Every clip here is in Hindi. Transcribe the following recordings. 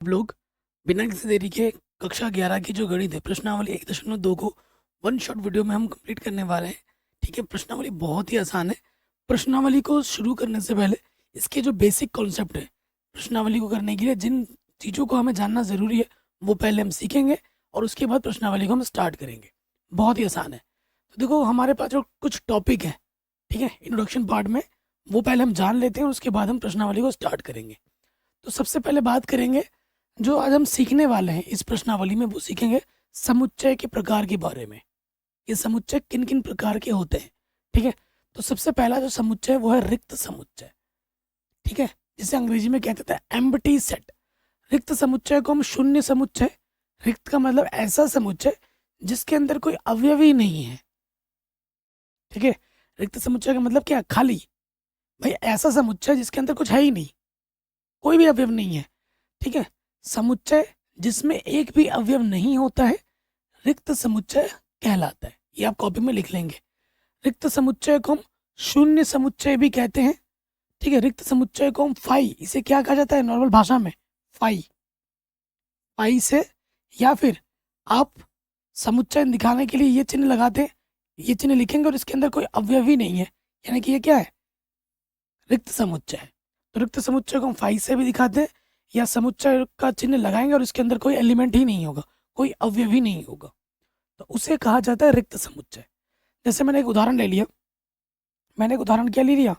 आप लोग बिना किसी देरी के कक्षा 11 की जो गणित है प्रश्नावली 1.2 को वन शॉट वीडियो में हम कंप्लीट करने वाले हैं। ठीक है, प्रश्नावली बहुत ही आसान है। प्रश्नावली को शुरू करने से पहले इसके जो बेसिक कॉन्सेप्ट है प्रश्नावली को करने के लिए जिन चीज़ों को हमें जानना ज़रूरी है वो पहले हम सीखेंगे और उसके बाद प्रश्नावली को हम स्टार्ट करेंगे। बहुत ही आसान है। तो देखो, हमारे पास जो कुछ टॉपिक है, ठीक है, इंट्रोडक्शन पार्ट में वो पहले हम जान लेते हैं और उसके बाद हम प्रश्नावली को स्टार्ट करेंगे। तो सबसे पहले बात करेंगे, जो आज हम सीखने वाले हैं इस प्रश्नावली में, वो सीखेंगे समुच्चय के प्रकार के बारे में। ये समुच्चय किन किन प्रकार के होते हैं। ठीक है, तो सबसे पहला जो समुच्चय है वो है रिक्त समुच्चय। ठीक है, जिसे अंग्रेजी में कहते हैं एम्प्टी सेट। रिक्त समुच्चय को हम शून्य समुच्चय, रिक्त का मतलब ऐसा समुच्चय जिसके अंदर कोई अवयव ही नहीं है। ठीक है, रिक्त समुच्चय का मतलब क्या? खाली। भाई ऐसा समुच्चय जिसके अंदर कुछ है ही नहीं, कोई भी अवयव नहीं है। ठीक है, समुच्चय जिसमें एक भी अवयव नहीं होता है रिक्त समुच्चय कहलाता है। ये आप कॉपी में लिख लेंगे। रिक्त समुच्चय को हम शून्य समुच्चय भी कहते हैं। ठीक है, रिक्त समुच्चय को हम फाई, इसे क्या कहा जाता है नॉर्मल भाषा में? फाई। फाई से, या फिर आप समुच्चय दिखाने के लिए ये चिन्ह लगाते हैं, ये चिन्ह लिखेंगे और इसके अंदर कोई अवयव ही नहीं है, यानी कि ये क्या है? रिक्त समुच्चय है। तो रिक्त समुच्चय को हम फाई से भी दिखाते हैं, या समुच्चय का चिन्ह लगाएंगे और इसके अंदर कोई एलिमेंट ही नहीं होगा, कोई अवयव ही नहीं होगा, तो उसे कहा जाता है रिक्त समुच्चय। जैसे मैंने एक उदाहरण ले लिया, मैंने एक उदाहरण क्या ले लिया?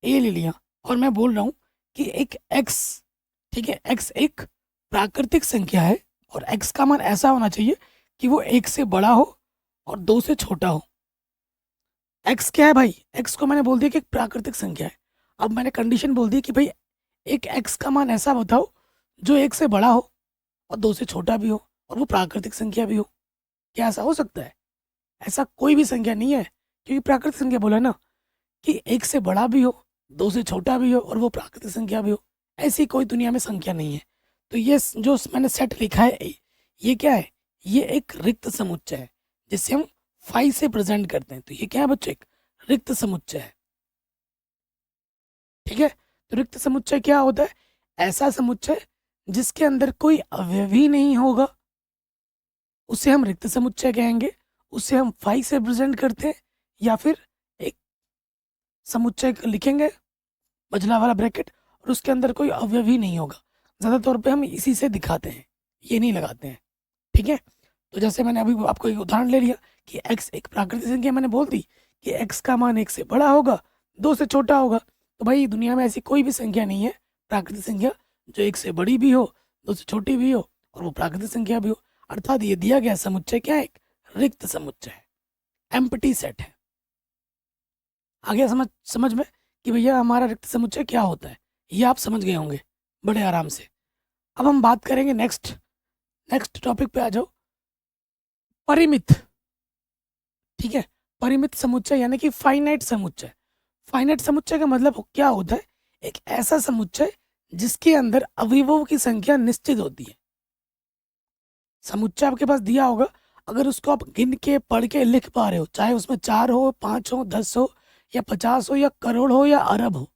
ए ले लिया, और मैं बोल रहा हूँ कि एक एक्स, ठीक है, एक्स एक प्राकृतिक संख्या है और एक्स का मान ऐसा होना चाहिए कि वो एक से बड़ा हो और दो से छोटा हो। एक्स क्या है भाई? एक्स को मैंने बोल दिया कि एक प्राकृतिक संख्या है। अब मैंने कंडीशन बोल दी कि भाई एक एक्स का मान ऐसा बताओ जो एक से बड़ा हो और दो से छोटा भी हो और वो प्राकृतिक संख्या भी हो। क्या ऐसा हो सकता है? ऐसा कोई भी संख्या नहीं है, क्योंकि प्राकृतिक संख्या बोला है ना कि एक से बड़ा भी हो, दो से छोटा भी हो और वो प्राकृतिक संख्या भी हो। ऐसी कोई दुनिया में संख्या नहीं है। तो ये जो मैंने सेट लिखा है, ये क्या है? ये एक रिक्त समुच्चय है जिसे हम फाई से प्रेजेंट करते हैं। तो ये क्या है बच्चों? एक रिक्त समुच्चय है। ठीक है, तो रिक्त समुच्चय क्या होता है? ऐसा समुच्चय जिसके अंदर कोई अवयव ही नहीं होगा, उसे हम रिक्त समुच्चय कहेंगे। उसे हम फाई से प्रेजेंट करते हैं, या फिर एक समुच्चय लिखेंगे बजला वाला ब्रैकेट और उसके अंदर कोई अवयव ही नहीं होगा। ज़्यादा तौर पे हम इसी से दिखाते हैं, ये नहीं लगाते हैं। ठीक है, तो जैसे मैंने अभी आपको एक उदाहरण ले लिया कि एक्स एक प्राकृतिक संख्या, मैंने बोल दी कि एक्स का मान एक से बड़ा होगा, दो से छोटा होगा। तो भाई दुनिया में ऐसी कोई भी संख्या नहीं है प्राकृतिक संख्या जो एक से बड़ी भी हो, दो से छोटी भी हो और वो प्राकृतिक संख्या भी हो। अर्थात ये दिया गया समुच्चय क्या है? एक रिक्त समुच्चय है, एम्प्टी सेट है। आ गया समझ समझ में कि भैया हमारा रिक्त समुच्चय क्या होता है? ये आप समझ गए होंगे बड़े आराम से। अब हम बात करेंगे नेक्स्ट नेक्स्ट टॉपिक पे आ जाओ, परिमित। ठीक है, परिमित समुच्चय यानी कि फाइनाइट समुच्चय। फाइनाइट समुच्चय का मतलब क्या होता है? एक ऐसा समुच्चय जिसके अंदर अवयवों की संख्या निश्चित होती है। समुच्चय आपके पास दिया होगा, अगर उसको आप गिन के पढ़ के लिख पा रहे हो, चाहे उसमें 4 हो, 5 हो, 10 हो या 50 हो या करोड़ हो या अरब हो,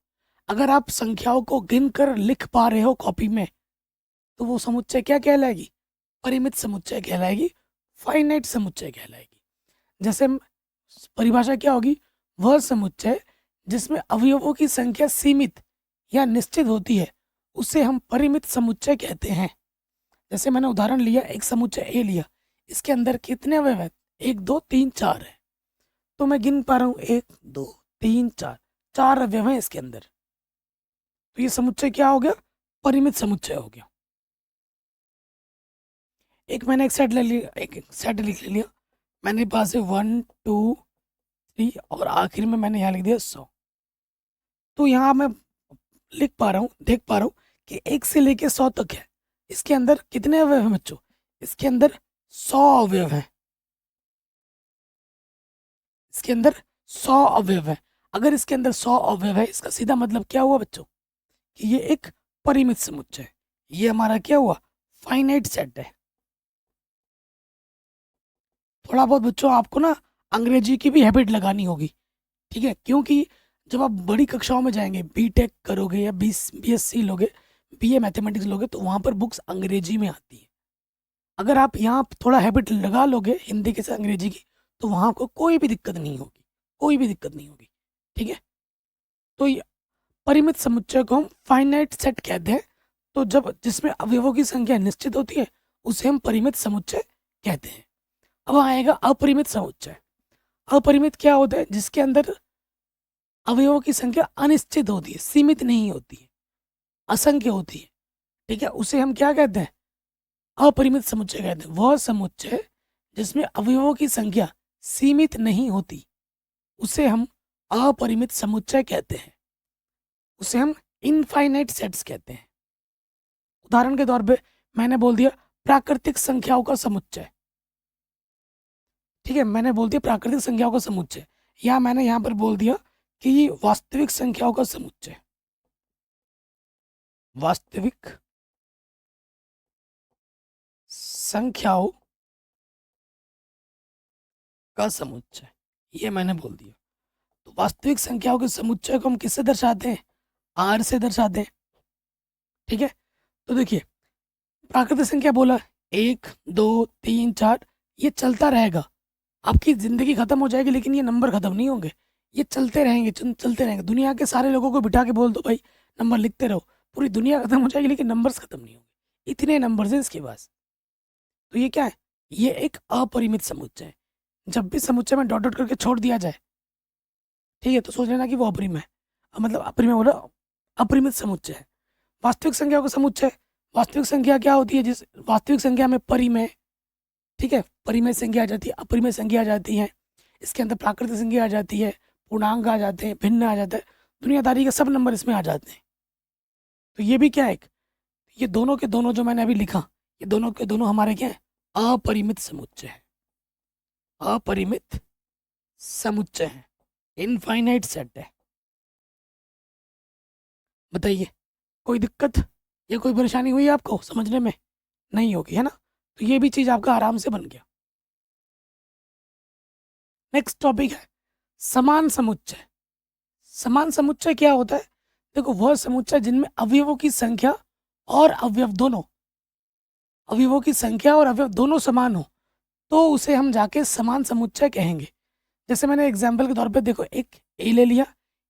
अगर आप संख्याओं को गिन कर लिख पा रहे हो कॉपी में, तो वो समुच्चय क्या कहलाएगी? परिमित समुच्चय कहलाएगी, फाइनाइट समुच्चय कहलाएगी। जैसे परिभाषा क्या होगी? वह समुच्चय जिसमें अवयवों की संख्या सीमित या निश्चित होती है उसे हम परिमित समुच्चय कहते हैं। जैसे मैंने उदाहरण लिया, एक समुच्चय ए लिया, इसके अंदर कितने अवयव है? 1 2 3 4 है, तो मैं गिन पा रहा हूँ 1 2 3 4, 4 अवयव हैं इसके अंदर। तो ये समुच्चय क्या हो गया? परिमित समुच्चय हो गया। एक मैंने एक सेट ले लिया, एक सेट लिख लिया मैंने पास है 1 2 3 और आखिर में मैंने यहाँ लिख दिया 100। तो यहाँ मैं लिख पा रहा हूँ, देख पा रहा हूँ कि 1 से लेके 100 तक है। इसके अंदर कितने अवयव हैं बच्चों? इसके अंदर 100 अवयव हैं। इसके अंदर 100 अवयव है। अगर इसके अंदर 100 अवयव है, इसका सीधा मतलब क्या हुआ बच्चों? कि ये एक परिमित समुच्चय है। ये हमारा क्या हुआ? फाइनाइट सेट है। थोड़ा बहुत बच्चों आपको ना अंग्रेजी की भी हैबिट लगानी होगी। ठीक है, क्योंकि जब आप बड़ी कक्षाओं में जाएंगे, बीटेक करोगे या बीएससी लोगे, बीए मैथमेटिक्स लोगे तो वहाँ पर बुक्स अंग्रेजी में आती है। अगर आप यहाँ थोड़ा हैबिट लगा लोगे हिंदी के साथ अंग्रेजी की, तो वहाँ आपको कोई भी दिक्कत नहीं होगी, कोई भी दिक्कत नहीं होगी। ठीक है, तो ये परिमित समुच्चय को हम फाइनाइट सेट कहते हैं। तो जब जिसमें अवयवों की संख्या निश्चित होती है उसे हम परिमित समुच्चय कहते हैं। अब आएगा अपरिमित समुच्चय। अपरिमित क्या होता है? जिसके अंदर अवयवों की संख्या अनिश्चित होती है, सीमित नहीं होती है, असंख्य होती है। ठीक है, उसे हम क्या कहते हैं? अपरिमित समुच्चय कहते हैं। वह समुच्चय जिसमें अवयवों की संख्या सीमित नहीं होती उसे हम अपरिमित समुच्चय कहते हैं। उसे हम इनफाइनाइट सेट्स कहते हैं। उदाहरण के तौर पे मैंने बोल दिया प्राकृतिक संख्याओं का समुच्चय। ठीक है, मैंने बोल दिया प्राकृतिक संख्याओं का समुच्चय, या मैंने यहाँ पर बोल दिया कि वास्तविक संख्याओं का समुच्चय। वास्तविक संख्याओं का समुच्चय, ये मैंने बोल दिया। तो वास्तविक संख्याओं के समुच्चय को हम किससे दर्शाते हैं? आर से दर्शाते हैं। ठीक है, तो देखिए प्राकृतिक संख्या बोला 1 2 3 4, ये चलता रहेगा। आपकी ज़िंदगी ख़त्म हो जाएगी लेकिन ये नंबर ख़त्म नहीं होंगे, ये चलते रहेंगे, चलते रहेंगे। दुनिया के सारे लोगों को बिठा के बोल दो भाई नंबर लिखते रहो, पूरी दुनिया ख़त्म हो जाएगी लेकिन नंबर्स ख़त्म नहीं होंगे। इतने नंबर्स हैं इसके पास। तो ये क्या है? ये एक अपरिमित समुच्चय है। जब भी समुच्चय में डॉट डॉट करके छोड़ दिया जाए, ठीक है, तो सोच लेना कि वो अपरिमेय है। मतलब अपरिमेय बोला, अपरिमित समुच्चय है। वास्तविक संख्या का समुच्चय, वास्तविक संख्या क्या होती है? जिस वास्तविक संख्या में परिमेय, ठीक है, परिमेय संख्या आ जाती है, अपरिमेय संख्या आ जाती है, इसके अंदर प्राकृतिक संख्या आ जाती है, पूर्णांक आ जाते हैं, भिन्न आ जाता है, दुनियादारी के सब नंबर इसमें आ जाते हैं। तो ये भी क्या है? ये दोनों के दोनों जो मैंने अभी लिखा, ये दोनों के दोनों हमारे क्या है? अपरिमित समुच्चय है। अपरिमित समुच्चय है, इनफाइनाइट सेट है। बताइए कोई दिक्कत या कोई परेशानी हुई आपको समझने में? नहीं होगी, है ना? तो ये भी चीज़ आपका आराम से बन गया। नेक्स्ट टॉपिक है समान समुच्चय। समान समुच्चय क्या होता है? देखो, वह समुच्चय जिनमें अवयवों की संख्या और अवयव दोनों, अवयवों की संख्या और अवयव दोनों समान हो तो उसे हम जाके समान समुच्चय कहेंगे। जैसे मैंने एग्जाम्पल के तौर पे देखो, एक ए ले लिया,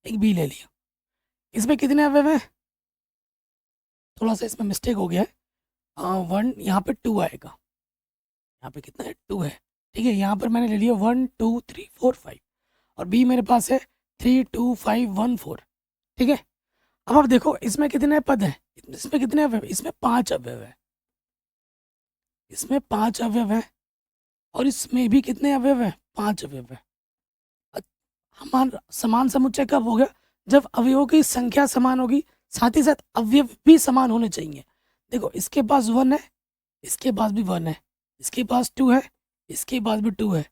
एक बी ले लिया, इसमें कितने अवयव हैं? थोड़ा सा इसमें मिस्टेक हो गया है, 1, यहाँ पे 2 आएगा, यहाँ पे कितना है? 2 है। ठीक है, यहाँ पर मैंने ले लिया 1 2 3 4 5, और बी मेरे पास है 3 2 5 1 4। ठीक है, अब आप देखो इसमें कितने पद हैं? इसमें कितने अवयव? इसमें 5 अवयव है, इसमें 5 अवयव है, और इसमें भी कितने अवयव है? 5 अवयव है। हमारा समान समुच्चय कब हो गया? जब अवयवों की संख्या समान होगी, साथ ही साथ अवयव भी समान होने चाहिए। देखो, इसके पास 1 है, इसके पास भी 1 है, इसके पास 2 है, इसके पास भी 2 है,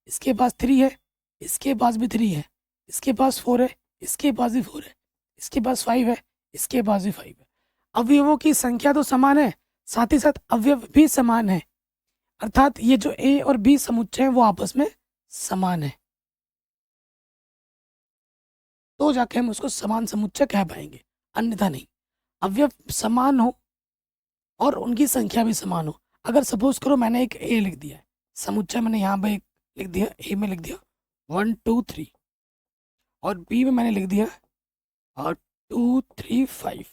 इसके पास 3 है, इसके पास भी 3 है, इसके पास 4 है, इसके पास भी 4 है, इसके पास 5 है, इसके पास भी 5 है। अवयवों की संख्या तो समान है, साथ ही साथ अवयव भी समान है, अर्थात ये जो ए और बी समुच्चय है वो आपस में समान है, तो जाके हम उसको समान समुच्चय कह पाएंगे, अन्यथा नहीं। अवयव समान हो और उनकी संख्या भी समान हो। अगर सपोज करो मैंने एक ए लिख दिया है, समुच्चय मैंने यहाँ पे लिख दिया, ए में लिख दिया 1 2 3, और बी में मैंने लिख दिया और 2 3 5।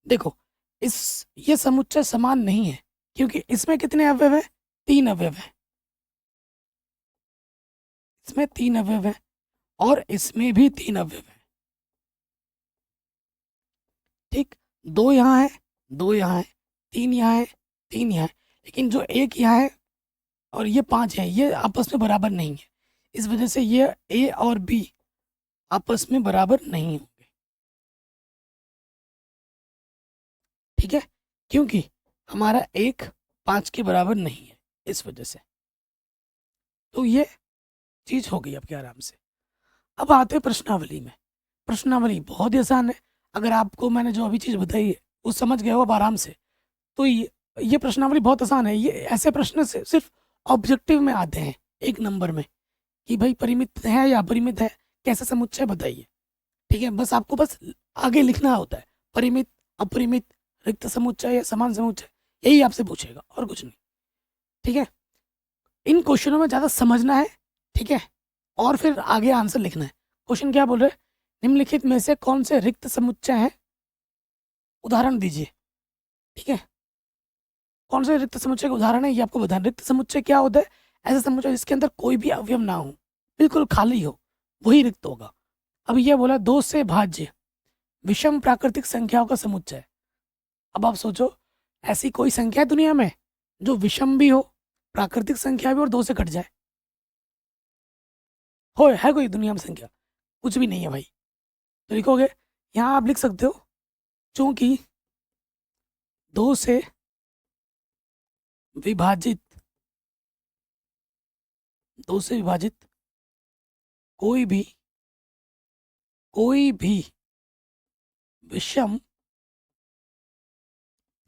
देखो, ये समुच्चय समान नहीं है, क्योंकि इसमें कितने अवयव हैं? 3 अवयव हैं, इसमें 3 अवयव हैं, और इसमें भी 3 अवयव हैं। ठीक, 2 यहाँ है, 2 यहाँ है, 3 यहाँ है, 3 यहाँ है, लेकिन जो एक यहाँ है और ये 5 है, ये आपस में बराबर नहीं है। इस वजह से ये ए और बी आपस में बराबर नहीं होंगे। ठीक है, क्योंकि हमारा 1 5 के बराबर नहीं है, इस वजह से। तो ये चीज़ हो गई आपके आराम से। अब आते हैं प्रश्नावली में। प्रश्नावली बहुत ही आसान है, अगर आपको मैंने जो अभी चीज़ बताई है वो समझ गए हो आप आराम से, तो ये प्रश्नावली बहुत आसान है। ये ऐसे प्रश्न से सिर्फ ऑब्जेक्टिव में आते हैं, 1 नंबर में, कि भाई परिमित है या अपरिमित है, कैसे समुच्चय बताइए। ठीक है, बस आपको बस आगे लिखना होता है, परिमित अपरिमित, रिक्त समुच्चय या समान समुच्चय, यही आपसे पूछेगा और कुछ नहीं। ठीक है, इन क्वेश्चनों में ज़्यादा समझना है, ठीक है, और फिर आगे आंसर लिखना है। क्वेश्चन क्या बोल रहे हैं, निम्नलिखित में से कौन से रिक्त समुच्चय हैं, उदाहरण दीजिए। ठीक है, कौन से रिक्त समुच्चय का उदाहरण है ये आपको बताना। रिक्त समुच्चय क्या होता है, ऐसा समुच्चय जिसके अंदर कोई भी अवयव ना हो, बिल्कुल खाली हो, वही रिक्त होगा। अब ये बोला 2 से भाज्य विषम प्राकृतिक संख्याओं का समुच्चय। अब आप सोचो, ऐसी कोई संख्या है दुनिया में जो विषम भी हो, प्राकृतिक संख्या भी और 2 से कट जाए? हो है कोई दुनिया में संख्या? कुछ भी नहीं है भाई। तो लिखोगे, यहाँ आप लिख सकते हो, चूंकि 2 से विभाजित, 2 से विभाजित कोई भी विषम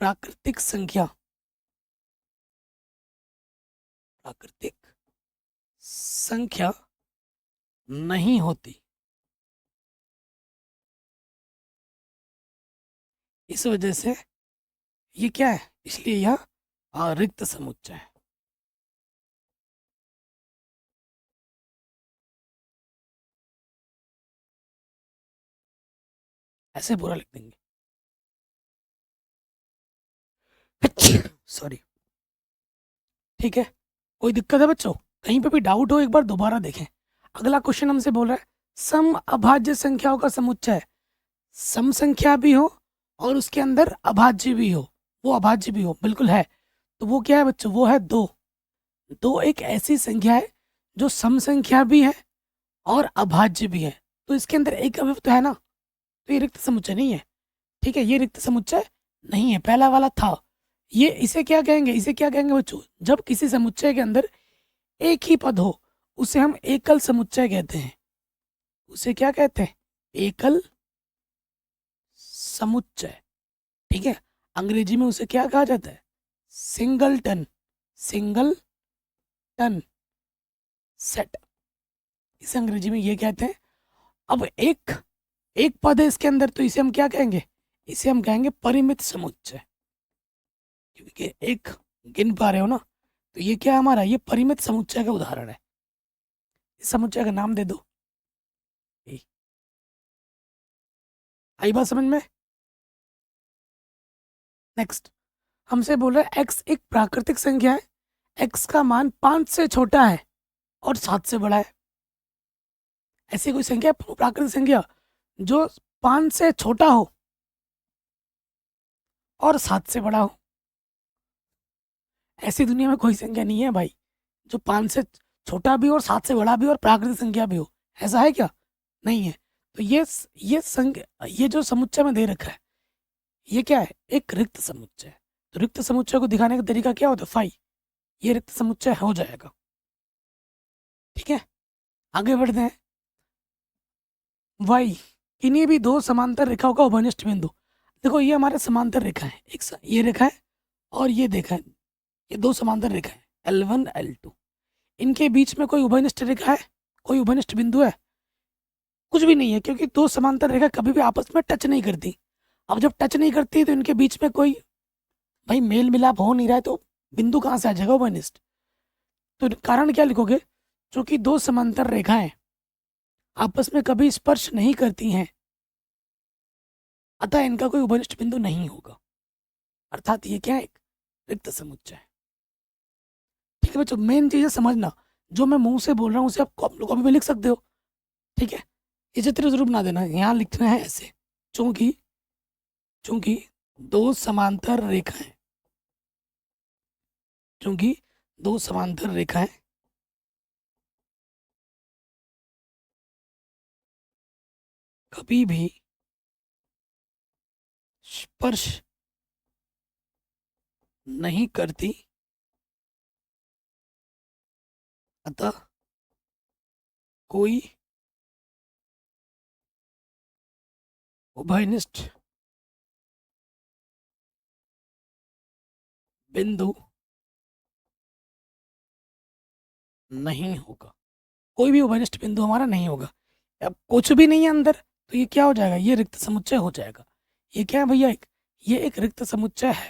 प्राकृतिक संख्या नहीं होती। इस वजह से ये क्या है, इसलिए यह रिक्त समुच्चय है। ऐसे पूरा लिख देंगे। सॉरी। ठीक है, कोई दिक्कत है बच्चों? कहीं पे भी डाउट हो एक बार दोबारा देखें। अगला क्वेश्चन हमसे बोल रहा है सम अभाज्य संख्याओं का समुच्चय। सम संख्या भी हो और उसके अंदर अभाज्य भी हो, वो अभाज्य भी हो, बिल्कुल है। तो वो क्या है बच्चों, वो है 2। 2 एक ऐसी संख्या है जो सम संख्या भी है और अभाज्य भी है। तो इसके अंदर एक अवयव तो है ना, तो ये रिक्त समुच्चय नहीं है। ठीक है, ये रिक्त समुच्चय नहीं है। पहला वाला था, ये इसे क्या कहेंगे, इसे क्या कहेंगे बच्चों, जब किसी समुच्चय के अंदर एक ही पद हो उसे हम एकल समुच्चय कहते हैं। उसे क्या कहते हैं, एकल समुच्चय। ठीक है, अंग्रेजी में उसे क्या कहा जाता है, सिंगल टन सेट, इसे अंग्रेजी में ये कहते हैं। अब एक पद है इसके अंदर, तो इसे हम क्या कहेंगे, इसे हम कहेंगे परिमित समुच्चय, क्योंकि एक गिन पा रहे हो ना, तो ये क्या है हमारा, ये परिमित समुच्चय का उदाहरण है। इस समुच्चय का नाम दे दो। आई बात समझ में? नेक्स्ट हमसे बोल रहा है x एक प्राकृतिक संख्या है, x का मान 5 से छोटा है और 7 से बड़ा है। ऐसी कोई संख्या, प्राकृतिक संख्या जो 5 से छोटा हो और 7 से बड़ा हो। ऐसी दुनिया में कोई संख्या नहीं है भाई जो 5 से छोटा भी और 7 से बड़ा भी और प्राकृतिक संख्या भी हो। ऐसा है क्या? नहीं है। तो ये जो समुच्चय में दे रखा है, ये क्या है, एक रिक्त समुच्चय है। तो रिक्त समुच्चय को दिखाने का तरीका क्या होता है, फाई, ये रिक्त समुच्चय हो जाएगा। ठीक है, आगे बढ़ते हैं। वाई, इन्हीं भी 2 समांतर रेखाओं का उभयनिष्ठ बिंदु। देखो ये हमारे समांतर रेखा है, एक ये रेखा है और ये देखा है, ये 2 समांतर रेखा है L1 L2। इनके बीच में कोई उभयनिष्ठ रेखा है, कोई उभयनिष्ठ बिंदु है? कुछ भी नहीं है, क्योंकि 2 समांतर रेखा कभी भी आपस में टच नहीं करती। अब जब टच नहीं करती तो इनके बीच में कोई भाई मेल मिलाप हो नहीं रहा है, तो बिंदु कहाँ से आ जाएगा उभयनिष्ठ? तो कारण क्या लिखोगे, क्योंकि 2 समांतर रेखाएं आपस में कभी स्पर्श नहीं करती हैं, अतः इनका कोई उभयनिष्ठ बिंदु नहीं होगा। अर्थात ये क्या है, एक रिक्त समुच्चय है। ठीक है बच्चों, मेन चीज है समझना, जो मैं मुंह से बोल रहा हूँ उसे आप कॉपी में लिख सकते हो। ठीक है, ये चित्र जरूर बना देना, यहाँ लिखना है ऐसे, चूंकि 2 समांतर रेखाएं, चूंकि 2 समांतर रेखाएं कभी भी स्पर्श नहीं करती, अतः कोई उभयनिष्ठ बिंदु नहीं होगा। कोई भी उभयनिष्ठ बिंदु हमारा नहीं होगा। अब कुछ भी नहीं है अंदर, तो ये क्या हो जाएगा, ये रिक्त समुच्चय हो जाएगा। ये क्या है भैया, एक ये एक रिक्त समुच्चय है।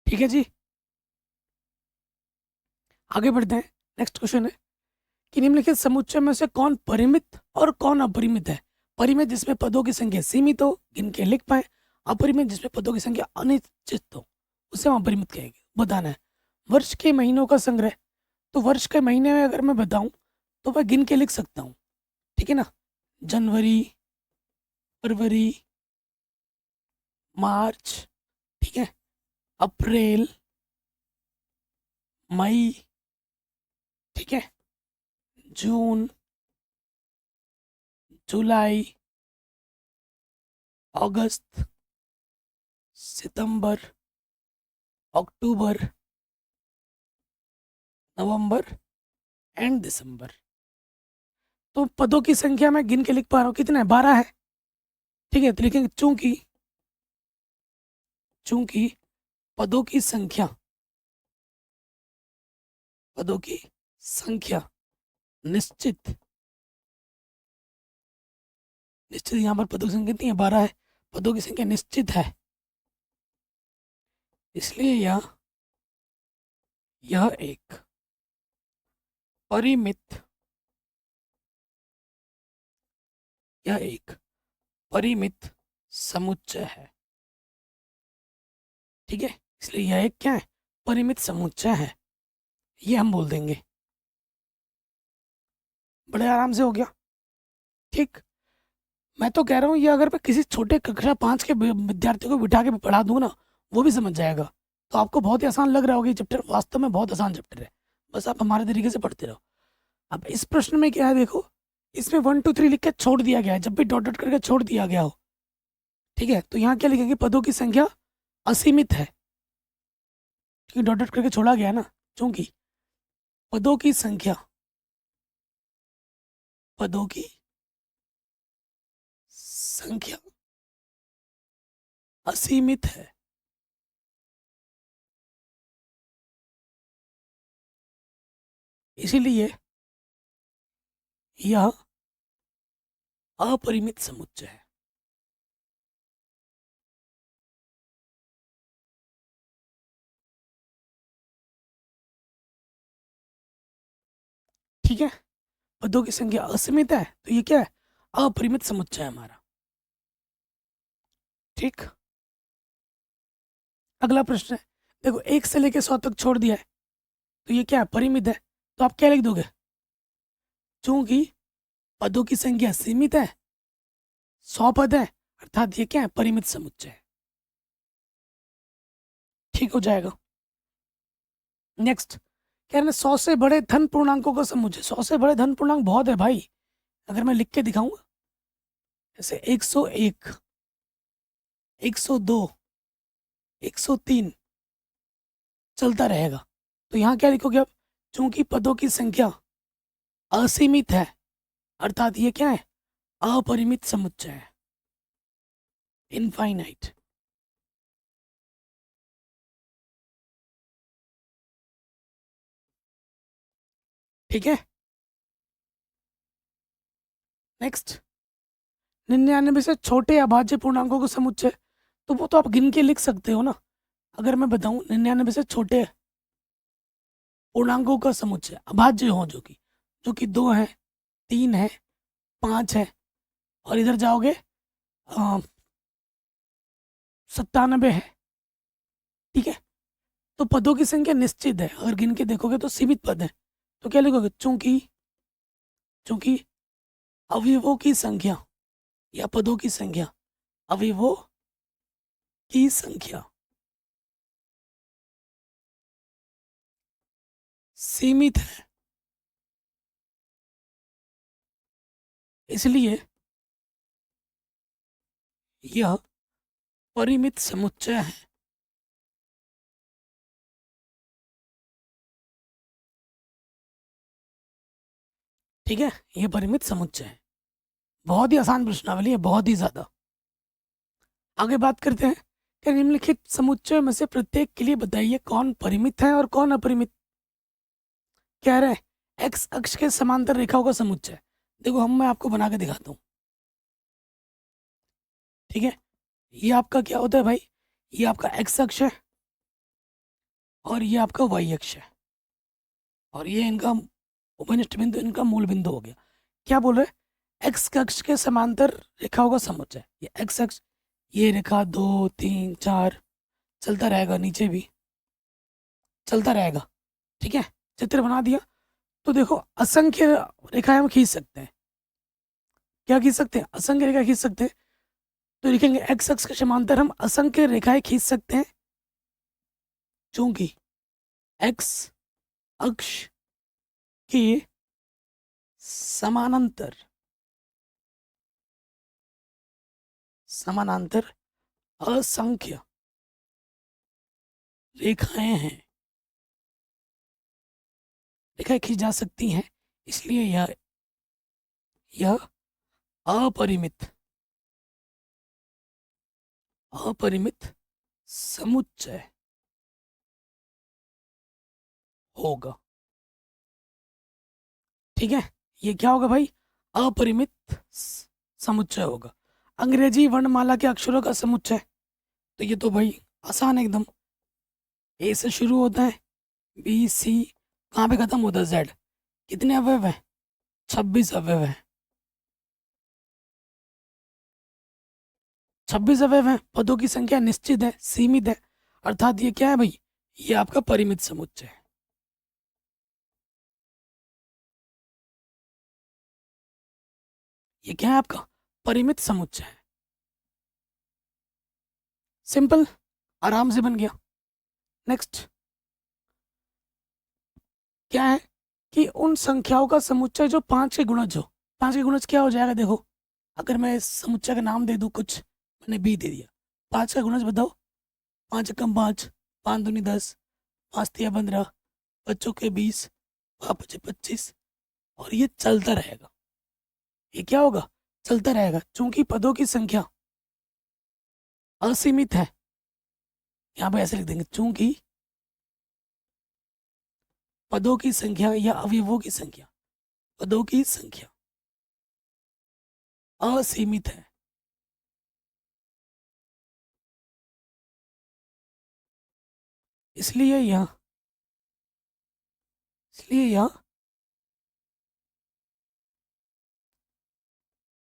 ठीक है जी, आगे बढ़ते हैं। नेक्स्ट क्वेश्चन है कि निम्नलिखित समुच्चय में से कौन परिमित और कौन अपरिमित है। परिमित जिसमें पदों की संख्या सीमित हो, गिन के लिख पाए। अपरिमित जिसमें पदों की संख्या अनिश्चित हो, उसे हम अपरिमित कहेंगे। बताना है वर्ष के महीनों का संग्रह। तो वर्ष के महीने में अगर मैं बताऊं तो मैं गिन के लिख सकता हूँ, ठीक है ना। जनवरी, फरवरी, मार्च, ठीक है, अप्रैल, मई, ठीक है, जून, जुलाई, अगस्त, सितंबर, अक्टूबर, नवंबर एंड दिसंबर। तो पदों की संख्या मैं गिन के लिख पा रहा हूँ, कितना है, 12 है। ठीक है, तो लिखेंगे चूंकि चूंकि पदों की संख्या निश्चित निश्चित यहाँ पर पदों की संख्या कितनी है, 12 है। पदों की संख्या निश्चित है, इसलिए यह एक परिमित समुच्चय है। ठीक है, इसलिए यह एक क्या है, परिमित समुच्चय है, ये हम बोल देंगे। बड़े आराम से हो गया। ठीक, मैं तो कह रहा हूँ ये अगर मैं किसी छोटे कक्षा 5 के विद्यार्थियों को बिठा के पढ़ा दूँ ना, वो भी समझ जाएगा। तो आपको बहुत ही आसान लग रहा होगा ये चैप्टर, वास्तव में बहुत आसान चैप्टर है, बस आप हमारे तरीके से पढ़ते रहो। अब इस प्रश्न में क्या है, देखो इसमें 1 2 3 लिख के छोड़ दिया गया है, जब भी डॉट डॉट करके छोड़ दिया गया हो, ठीक है, तो यहाँ क्या लिखेंगे, पदों की संख्या असीमित है, क्योंकि डॉट डॉट करके छोड़ा गया है ना। चूंकि पदों की संख्या असीमित है, इसीलिए यह अपरिमित समुच्चय है। ठीक है, पदों की संख्या असीमित है, तो ये क्या है, अपरिमित समुच्चय है हमारा। ठीक, अगला प्रश्न है, देखो 1 से लेके 100 तक छोड़ दिया है, तो ये क्या है, परिमित है। तो आप क्या लिख दोगे, चूंकि पदों की संख्या सीमित है, 100 पद है, अर्थात ये क्या है, परिमित समुच्चय है। ठीक हो जाएगा। नेक्स्ट, कह रहे हैं 100 से बड़े धन पूर्णांकों का समुच्चय। 100 से बड़े धन पूर्णांक बहुत है भाई, अगर मैं लिख के दिखाऊंगा, जैसे 101, 102, 103 चलता रहेगा। तो यहाँ क्या लिखोगे आप, चूंकि पदों की संख्या असीमित है, अर्थात ये क्या है, अपरिमित समुच्चय है, इनफाइनाइट। ठीक है, नेक्स्ट, 99 से छोटे अभाज्य पूर्णांकों का समुच्चय। तो वो तो आप गिन के लिख सकते हो ना। अगर मैं बताऊं 99 से छोटे पूर्णांकों का समुच्चय अभाज्य हो, जो कि 2 है, 3 है, 5 है, और इधर जाओगे 97 है। ठीक है, तो पदों की संख्या निश्चित है, अगर गिन के देखोगे तो सीमित पद है। तो क्या लिखोगे, चूंकि चूंकि अवयवों की संख्या या पदों की संख्या, अवयवों की संख्या सीमित है, इसलिए यह परिमित समुच्चय है। ठीक है, यह परिमित समुच्चय है। बहुत ही आसान प्रश्नावली है, बहुत ही ज्यादा। आगे बात करते हैं कि निम्नलिखित समुच्चय में से प्रत्येक के लिए बताइए कौन परिमित है और कौन अपरिमित। कह रहे हैं एक्स अक्ष के समांतर रेखाओं का समुच्चय। देखो मैं आपको बना के दिखाता हूँ। ठीक है, ये आपका क्या होता है भाई, ये आपका एक्स अक्ष है और ये आपका वाई अक्ष है, और ये इनका उपनिष्ठ बिंदु, इनका मूल बिंदु हो गया। क्या बोल रहे हैं, एक्स अक्ष के समांतर रेखाओं का समुच्चय, ये एक्स अक्ष, ये रेखा 2 3 4 चलता रहेगा, नीचे भी चलता रहेगा, ठीक है। चित्र बना दिया, तो देखो असंख्य रेखाएं हम खींच सकते हैं। क्या खींच सकते हैं, असंख्य रेखा खींच सकते हैं। तो लिखेंगे एक्स अक्ष के समांतर हम असंख्य रेखाएं खींच सकते हैं, चूंकि एक्स अक्ष के समानांतर समानांतर असंख्य रेखाएं हैं, रेखाएं खींच जा सकती हैं, इसलिए यह अपरिमित अपरिमित समुच्चय होगा, ठीक है। ये क्या होगा भाई, अपरिमित समुच्चय होगा। अंग्रेजी वर्णमाला के अक्षरों का समुच्चय, तो ये तो भाई आसान है एकदम। ए से शुरू होता है, बी सी, कहाँ पे खत्म होता है, जेड। कितने अवयव हैं, 26 अवयव हैं। 26 अवयव हैं, पदों की संख्या निश्चित है, सीमित है, अर्थात ये क्या है भाई, ये आपका परिमित समुच्चय है। ये क्या है आपका, परिमित समुच्चय है। सिंपल, आराम से बन गया। नेक्स्ट क्या है कि उन संख्याओं का समुच्चय जो 5 के गुणज हो। 5 के गुणज क्या हो जाएगा, देखो अगर मैं इस समुच्चय का नाम दे दूं कुछ, मैंने बी दे दिया, 5 का गुणज बताओ। 5 एकम 5, 5 दूनी 10, 5 तिया 15, बच्चों के 20, 5 25, और ये चलता रहेगा। ये क्या होगा, चलता रहेगा, चूंकि पदों की संख्या असीमित है। यहाँ पे ऐसे लिख देंगे, चूंकि पदों की संख्या या अवयवों की संख्या, पदों की संख्या असीमित है, इसलिए यह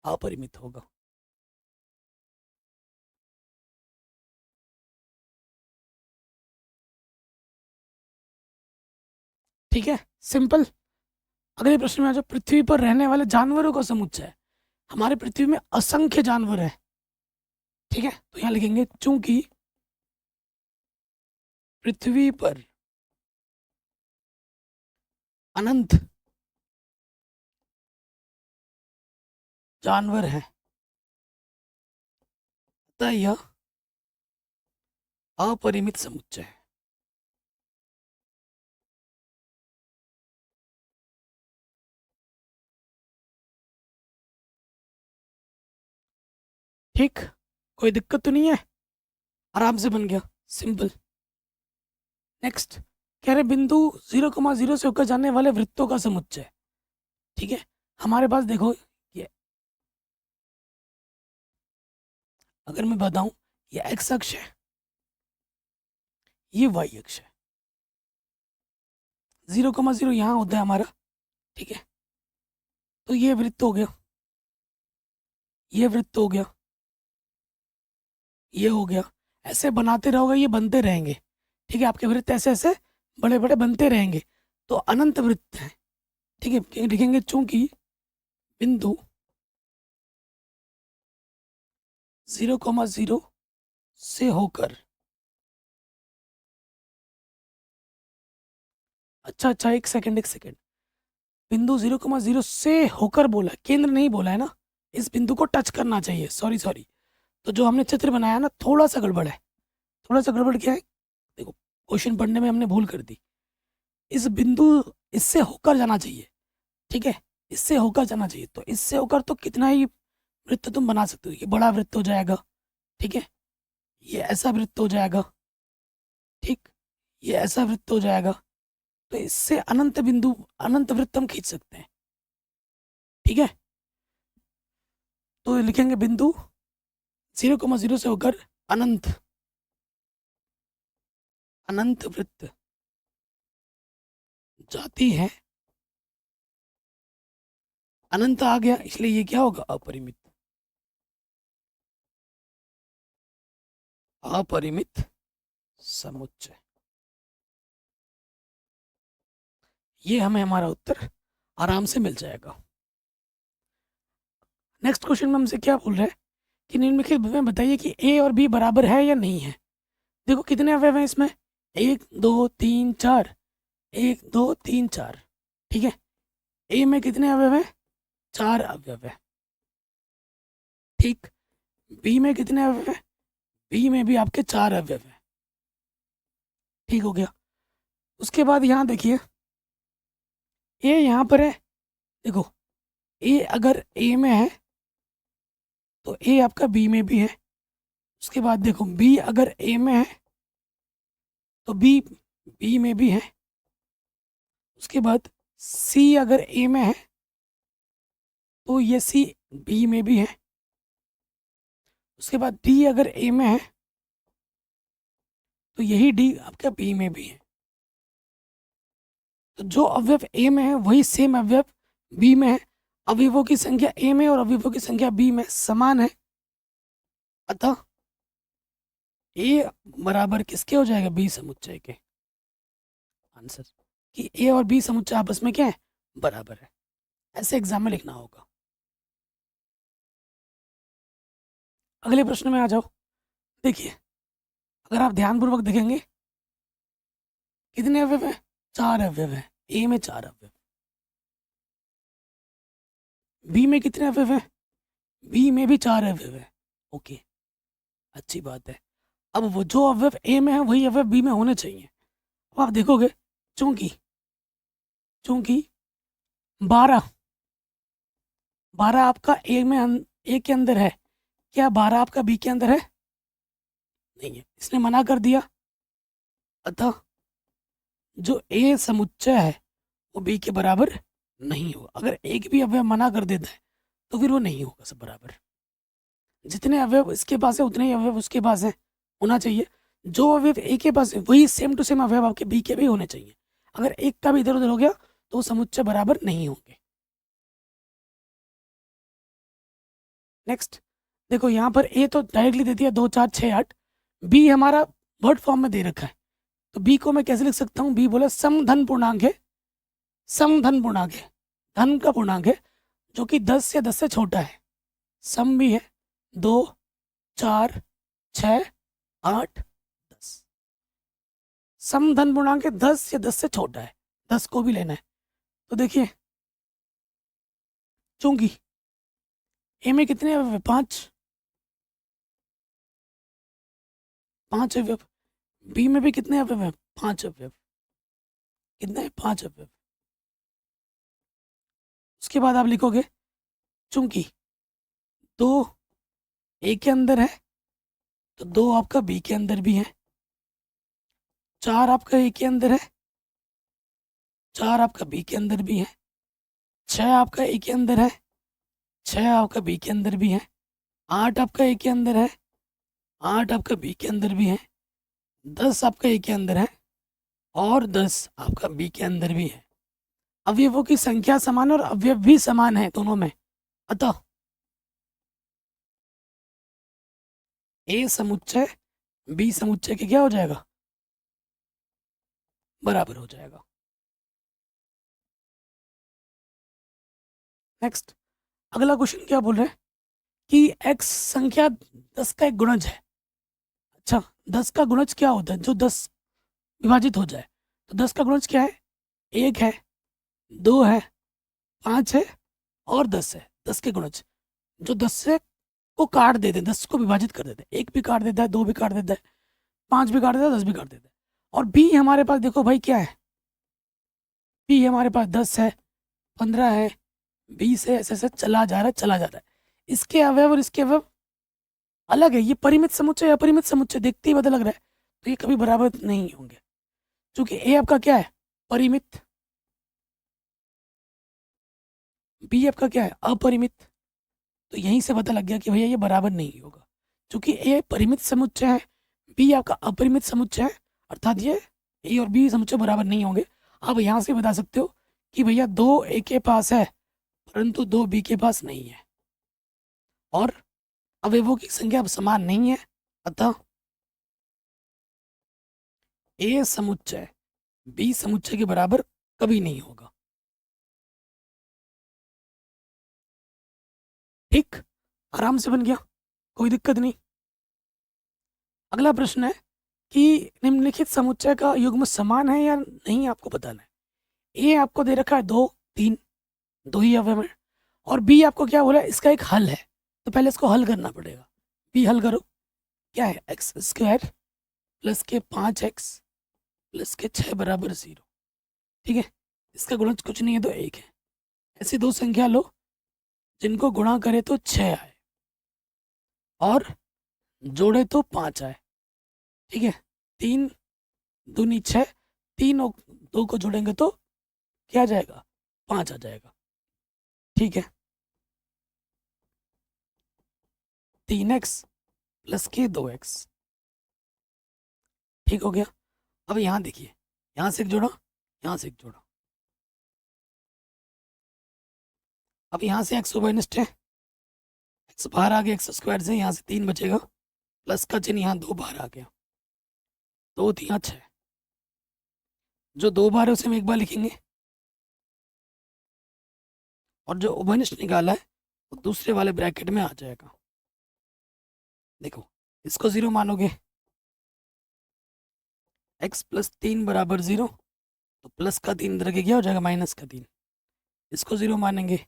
अपरिमित होगा। ठीक है, सिंपल। अगले प्रश्न में आ जाओ, पृथ्वी पर रहने वाले जानवरों का समुच्चय है। हमारे पृथ्वी में असंख्य जानवर हैं, ठीक है। तो यहाँ लिखेंगे, चूंकि पृथ्वी पर अनंत जानवर हैं, अतः यह अपरिमित समुच्चय है। ठीक, कोई दिक्कत तो नहीं है, आराम से बन गया, सिंपल। नेक्स्ट कह रहे बिंदु 0,0 से होकर जाने वाले वृत्तों का समुच्चय, ठीक है। हमारे पास देखो, ये अगर मैं बताऊं, ये एक्स अक्ष है, ये वाई अक्ष है। 0,0 यहाँ होता है हमारा, ठीक है। तो ये वृत्त हो गया, ये वृत्त हो गया, ये हो गया। ऐसे बनाते रहोगे, ये बनते रहेंगे, ठीक है। आपके वृत्त ऐसे ऐसे बड़े बड़े बनते रहेंगे, तो अनंत वृत्त है, ठीक है। लिखेंगे, चूंकि बिंदु 0,0 से होकर, अच्छा, एक सेकंड, बिंदु 0,0 से होकर बोला, केंद्र नहीं बोला है ना। इस बिंदु को टच करना चाहिए, सॉरी। तो जो हमने चित्र बनाया ना, थोड़ा सा गड़बड़ है। थोड़ा सा गड़बड़ क्या है, देखो क्वेश्चन पढ़ने में हमने भूल कर दी। इस बिंदु, इससे होकर जाना चाहिए, ठीक है। इससे होकर जाना चाहिए, तो इससे होकर तो कितना ही वृत्त तुम बना सकते हो। ये बड़ा वृत्त हो जाएगा, ठीक है। ये ऐसा वृत्त हो जाएगा, ठीक। ये ऐसा वृत्त हो जाएगा, तो इससे अनंत बिंदु, अनंत वृत्त हम खींच सकते हैं, ठीक है। तो लिखेंगे बिंदु 0,0 से होकर अनंत अनंत वृत्त जाती है, अनंत आ गया इसलिए ये क्या होगा, अपरिमित। अपरिमित समुच्चय, ये हमें हमारा उत्तर आराम से मिल जाएगा। नेक्स्ट क्वेश्चन में हमसे क्या बोल रहा है कि निम्नलिखित में बताइए कि ए और बी बराबर है या नहीं है। देखो कितने अवयव हैं इसमें, 1 2 3 4, 1 2 3 4, ठीक है। ए में कितने अवयव हैं, 4 अवयव है, ठीक। बी में कितने अवयव हैं, बी में भी आपके 4 अवयव हैं, ठीक हो गया। उसके बाद यहाँ देखिए ए यहाँ पर है, देखो ए अगर ए में है तो ए आपका बी में भी है। उसके बाद देखो बी अगर ए में है तो बी बी में भी है। उसके बाद सी अगर ए में है तो ये सी बी में भी है। उसके बाद डी अगर ए में है तो यही डी आपका बी में भी है। तो जो अवयव ए में है वही सेम अवयव बी में है। अवयवों की संख्या ए में और अवयवों की संख्या बी में समान है, अतः ए बराबर किसके हो जाएगा, बी समुच्चय के। आंसर कि ए और बी समुच्चय आपस में क्या है, बराबर है। ऐसे एग्जाम में लिखना होगा। अगले प्रश्न में आ जाओ। देखिए अगर आप ध्यानपूर्वक देखेंगे कितने अवयव हैं, 4 अवयव हैं। ए में 4 अवयव, बी में कितने अवयव हैं, बी में भी 4 अवयव है। ओके, अच्छी बात है। अब वो जो अवयव ए में है वही अवयव बी में होने चाहिए। अब आप देखोगे चूंकि चूंकि 12 आपका ए में ए के अंदर है, क्या 12 आपका बी के अंदर है, नहीं है, इसने मना कर दिया। अतः जो ए समुच्चय है वो बी के बराबर नहीं होगा। अगर एक भी अवयव मना कर देता है तो फिर वो नहीं होगा सब बराबर। जितने अवयव इसके पास है उतने ही अवयव उसके पास है होना चाहिए। जो अवयव ए के पास है वही सेम टू सेम अवयव आपके बी के भी होने चाहिए। अगर एक का भी इधर उधर हो गया तो वो समुच्चय बराबर नहीं होंगे। नेक्स्ट देखो यहाँ पर ए तो डायरेक्टली दे दिया 2 4 6 8, बी हमारा वर्ड फॉर्म में दे रखा है। तो बी को मैं कैसे लिख सकता हूँ, बी बोला समधन पूर्णांक है, समधन पूर्णांक है, धन का पूर्णांक है जो कि 10 या 10 से छोटा है। सम भी है 2 4 6 8 10, समधन पूर्णांक है 10 या 10 से छोटा है, 10 को भी लेना है। तो देखिए चूंकि ए में कितने अवयव, 5 अवयव, बी में भी कितने अवयव हैं, 5 अवयव, कितने हैं, 5 अवयव। उसके बाद आप लिखोगे चूंकि 2 ए के अंदर है तो 2 आपका बी के अंदर भी है, 4 आपका ए के अंदर है, 4 आपका बी के अंदर भी है, 6 आपका ए के अंदर है, 6 आपका बी के अंदर भी है, 8 आपका ए के अंदर है, 8 आपका बी के अंदर भी है, 10 आपका ए के अंदर है और 10 आपका बी के अंदर भी है। अवयवों की संख्या समान और अवयव भी समान है दोनों में, अतः ए समुच्चय बी समुच्चय के क्या हो जाएगा, बराबर हो जाएगा। नेक्स्ट अगला क्वेश्चन क्या बोल रहे हैं कि x संख्या 10 का एक गुणज है। अच्छा 10 का गुणज क्या होता है, जो 10 विभाजित हो जाए। तो 10 का गुणज क्या है, 1 है, 2 है, 5 है और 10 है। 10 के गुणज जो 10 से को काट देते हैं, 10 को विभाजित कर देते हैं, 1 भी काट देता है, 2 भी काट देता है, 5 भी काट देता है, 10 भी काट देता है। और बी हमारे पास देखो भाई क्या है, बी हमारे पास 10 है, 15 है, 20 है, ऐसे ऐसे चला जा रहा है चला जा रहा है। इसके अवयव और इसके अवयव अलग है। ये परिमित समुच्चय अपरिमित समुच्चय देखते ही पता लग रहा है, तो ये कभी बराबर नहीं होंगे। क्योंकि ए आपका क्या है, परिमित, बी आपका क्या है, अपरिमित। तो यहीं से पता लग गया कि भैया ये बराबर नहीं होगा। चूंकि ए परिमित समुच्चय है, बी आपका अपरिमित समुच्चय है, अर्थात ये ए और बी समुच्चय बराबर नहीं होंगे। आप यहाँ से बता सकते हो कि भैया 2 ए के पास है परंतु 2 बी के पास नहीं है, और अवयवों की संख्या समान नहीं है, अतः ए समुच्चय बी समुच्चय के बराबर कभी नहीं होगा। ठीक, आराम से बन गया, कोई दिक्कत नहीं। अगला प्रश्न है कि निम्नलिखित समुच्चय का युग्म समान है या नहीं, आपको बताना है। ए आपको दे रखा है 2 3, 2 ही अवयव है, और बी आपको क्या बोला है, इसका एक हल है, तो पहले इसको हल करना पड़ेगा। बी हल करो, क्या है, एक्स स्क्वायर प्लस के 5x प्लस के 6 बराबर 0। ठीक है, इसका गुणज कुछ नहीं है तो 1 है। ऐसी दो संख्या लो जिनको गुणा करे तो 6 आए और जोड़े तो 5 आए। ठीक है, 3 दूनी 6, 3 और 2 को जोड़ेंगे तो क्या आ जाएगा, 5 आ जाएगा। ठीक है, 3x प्लस के 2x, ठीक हो गया। अब यहाँ देखिए, यहाँ से एक जोड़ा, यहाँ से एक जोड़ा, अब यहाँ से x माइनस है, x बाहर आ गया, x स्क्वायर से यहाँ से 3 बचेगा, प्लस का चिन्ह यहाँ 2 बाहर आ गया, 2 3 6, जो 2 बार है उसे हम एक बार लिखेंगे, और जो उभयनिष्ठ निकाला है वो दूसरे वाले ब्रैकेट में आ जाएगा। देखो, इसको 0 मानोगे, x प्लस 3 बराबर 0, तो प्लस का 3 इधर के क्या हो जाएगा, माइनस का 3। इसको 0 मानेंगे,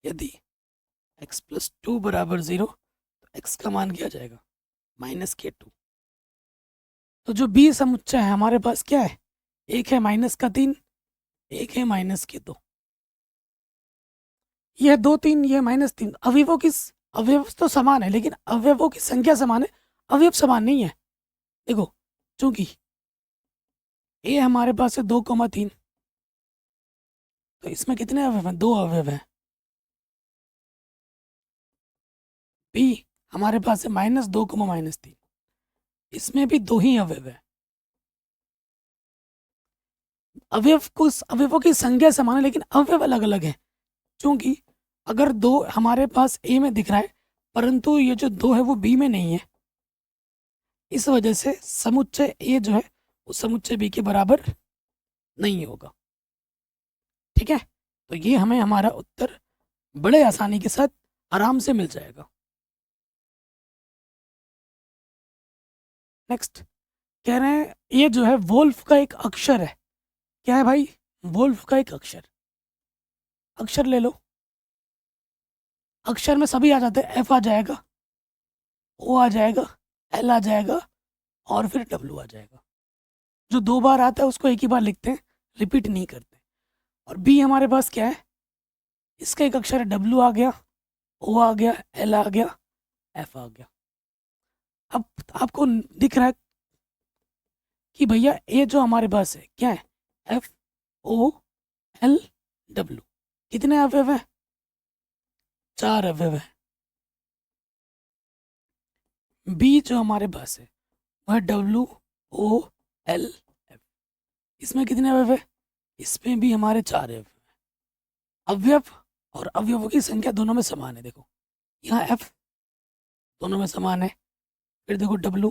यदि x प्लस 2 बराबर 0, तो x का मान क्या जाएगा, माइनस के 2। तो जो b समुच्चय है हमारे पास क्या है, एक है माइनस का 3, एक है माइनस के 2। यह 2 3, यह माइनस 3। अवयवों की, अवयव तो समान है लेकिन अवयवों की संख्या समान है, अवयव समान नहीं है। देखो, चूंकि ए हमारे पास है 2,3, तो इसमें कितने अवयव हैं, 2 अवयव हैं। बी हमारे पास है -2, -3, इसमें भी 2 ही अवयव है। अवयवों की संख्या समान है लेकिन अवयव अलग अलग है। क्योंकि अगर 2 हमारे पास ए में दिख रहा है परंतु ये जो 2 है वो बी में नहीं है, इस वजह से समुच्चय ए जो है वो समुच्चय बी के बराबर नहीं होगा। ठीक है, तो ये हमें हमारा उत्तर बड़े आसानी के साथ आराम से मिल जाएगा। नेक्स्ट कह रहे हैं ये जो है वोल्फ का एक अक्षर है। क्या है भाई, वोल्फ का एक अक्षर। अक्षर ले लो, अक्षर में सभी आ जाते हैं, एफ आ जाएगा, ओ आ जाएगा, एल आ जाएगा और फिर डब्ल्यू आ जाएगा। जो 2 बार आता है उसको एक ही बार लिखते हैं, रिपीट नहीं करते। और बी हमारे पास क्या है, इसका एक अक्षर है, डब्ल्यू आ गया, ओ आ गया, एल आ गया, एफ आ गया। अब आपको दिख रहा है कि भैया ये जो हमारे पास है क्या है, एफ ओ एल डब्ल्यू, कितने अवयव है, 4 अवयव है। बी जो हमारे पास है वह डब्ल्यू ओ एल एफ, इसमें कितने अवयव है, इसमें भी हमारे 4 अवयव है। अवयव और अवयवों की संख्या दोनों में समान है। देखो यहाँ एफ दोनों में समान है, फिर देखो डब्ल्यू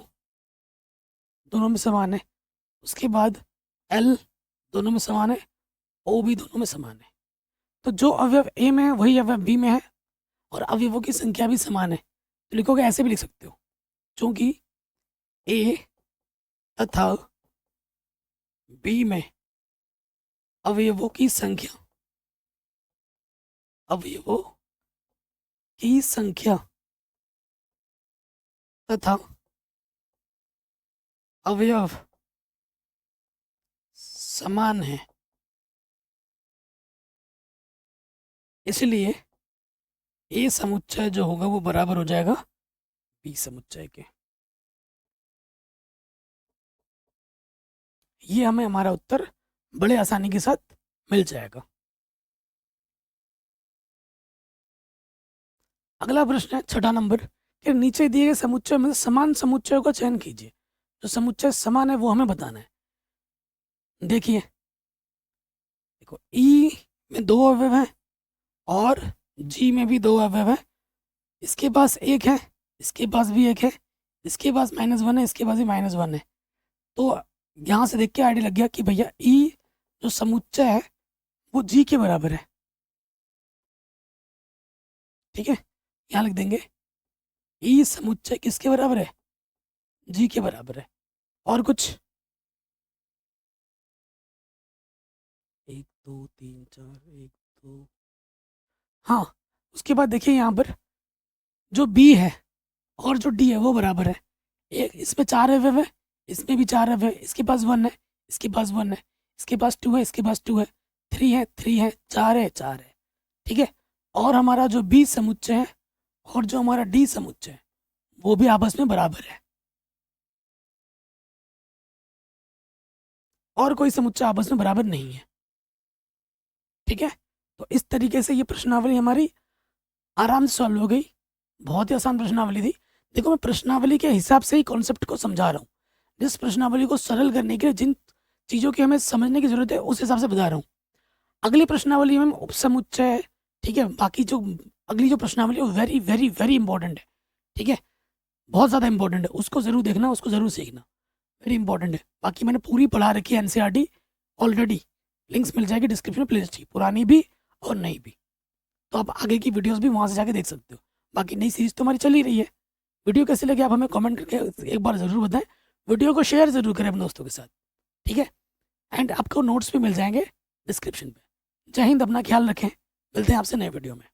दोनों में समान है, उसके बाद एल दोनों में समान है, ओ भी दोनों में समान है। तो जो अवयव ए में है वही अवयव बी में है और अवयवों की संख्या भी समान है। तो लिखोगे, ऐसे भी लिख सकते हो, क्योंकि ए तथा बी में अवयवों की संख्या, अवयवों की संख्या तथा अवयव समान है, इसलिए ए समुच्चय जो होगा वो बराबर हो जाएगा बी समुच्चय के। ये हमें हमारा उत्तर बड़े आसानी के साथ मिल जाएगा। अगला प्रश्न है 6ठा नंबर कि नीचे दिए गए समुच्चय में से समान समुच्चयों का चयन कीजिए। जो समुच्चय समान है वो हमें बताना है। देखिए, देखो ई में 2 अवयव हैं और जी में भी 2 अवयव हैं। इसके पास 1 है, इसके पास भी 1 है, इसके पास -1 है, इसके पास भी -1 है। तो यहाँ से देख के आइडिया लग गया कि भैया ई जो समुच्चय है वो जी के बराबर है। ठीक है, यहाँ लिख देंगे ई समुच्चय किसके बराबर है? जी के बराबर है। और कुछ? 1 2 3 4 1 2। हाँ, उसके बाद देखिए यहाँ पर जो बी है और जो डी है वो बराबर है। एक इसमें 4 अवयव है, इसमें भी 4 अवयव है। इसके पास 1 है, इसके पास 1 है, इसके पास 2 है, इसके पास 2 है, 3 है, 3 है, 4 है, 4 है। ठीक है, और हमारा जो बी समुच्चय है और जो हमारा डी समुच्चय है वो भी आपस में बराबर है। और कोई समुच्चय आपस में बराबर नहीं है। ठीक है, तो इस तरीके से ये प्रश्नावली हमारी आराम से सॉल्व हो गई। बहुत ही आसान प्रश्नावली थी। देखो, मैं प्रश्नावली के हिसाब से ही कॉन्सेप्ट को समझा रहा हूँ। जिस प्रश्नावली को सरल करने के लिए जिन चीज़ों की हमें समझने की जरूरत है उस हिसाब से बता रहा हूँ। अगली प्रश्नावली में उपसमुच्चय, ठीक है, बाकी जो अगली जो प्रश्नावली है वो वेरी वेरी वेरी इंपॉर्टेंट है। ठीक है, बहुत ज़्यादा इंपॉर्टेंट है, उसको ज़रूर देखना, उसको ज़रूर सीखना, वेरी इंपॉर्टेंट है। बाकी मैंने पूरी पढ़ा रखी है एनसीईआरटी ऑलरेडी, लिंक्स मिल जाएगी डिस्क्रिप्शन में, प्लेलिस्ट की, पुरानी भी और नई भी। तो आप आगे की वीडियोस भी वहाँ से जाके देख सकते हो। बाकी नई सीरीज तो हमारी चल ही रही है। वीडियो कैसे लगे आप हमें कमेंट करके एक बार ज़रूर बताएं। वीडियो को शेयर ज़रूर करें अपने दोस्तों के साथ। ठीक है, एंड आपको नोट्स भी मिल जाएंगे डिस्क्रिप्शन पे। जय हिंद, अपना ख्याल रखें, मिलते हैं आपसे नए वीडियो में।